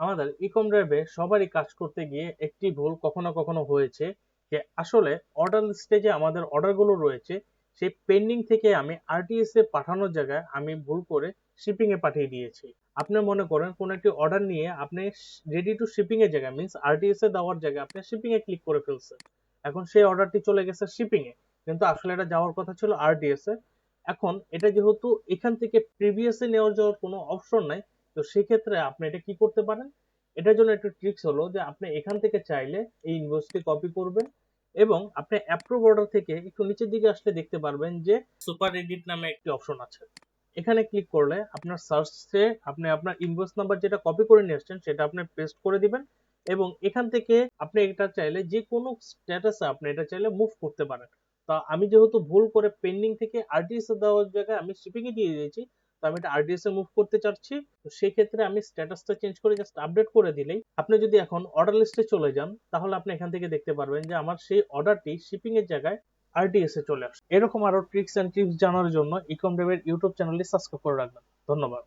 আমাদের ইকম ড্রাইভে সবারই কাজ করতে গিয়ে একটি ভুল কখনো কখনো হয়েছে যে আসলে অর্ডার লিস্টে যে আমাদের অর্ডারগুলো রয়েছে সেই পেন্ডিং থেকে আমি আরটিএস এ পাঠানোর জায়গায় আমি ভুল করে শিপিং এ পাঠিয়ে দিয়েছি। আপনি মনে করেন কোন একটি অর্ডার নিয়ে আপনি রেডি টু শিপিং এর জায়গায় মিন্স আরটিএস এ দেওয়ার জায়গায় আপনি শিপিং এ ক্লিক করে ফেলছেন। এখন সেই অর্ডারটি চলে গেছে শিপিং এ, কিন্তু আসলে এটা যাওয়ার কথা ছিল আরটিএস এ। এখন এটা যেহেতু এখান থেকে প্রিভিয়াসে নেওয়ার যাওয়ার কোনো অপশন নাই, তো সেক্ষেত্রে আপনি এটা কি করতে পারেন, এটার জন্য একটা ট্রিক্স হলো যে আপনি এখান থেকে চাইলে এই ইনভয়েসটি কপি করবেন এবং আপনি অ্যাপ্রুভ অর্ডার থেকে একটু নিচের দিকে আসলে দেখতে পারবেন যে সুপার এডিট নামে একটি অপশন আছে। এখানে ক্লিক করলে আপনার সার্চে আপনি আপনার ইনভয়েস নাম্বার যেটা কপি করে নিয়ে আসছেন সেটা আপনি পেস্ট করে দিবেন এবং এখান থেকে আপনি এটা চাইলে যে কোনো স্ট্যাটাসে আপনি এটা চাইলে মুভ করতে পারেন। তা আমি যেহেতু ভুল করে পেন্ডিং থেকে আরটিএস এ দেওয়ার জায়গায় আমি শিপিং এ দিয়ে দিয়েছি, তো আমি এটা আরটিএস এ মুভ করতে চাচ্ছি। তো সেই ক্ষেত্রে আমি স্ট্যাটাসটা চেঞ্জ করে জাস্ট আপডেট করে দিলেই আপনি যদি এখন অর্ডার লিস্টে চলে যান তাহলে আপনি এখান থেকে দেখতে পারবেন যে আমার সেই অর্ডারটি শিপিং এর জায়গায় আরটিএস এ চলে আসে। এরকম আরো ট্রিক্স এন্ড টিপস জানার জন্য ইকম ডেভের ইউটিউব চ্যানেলটি সাবস্ক্রাইব করে রাখবেন। ধন্যবাদ।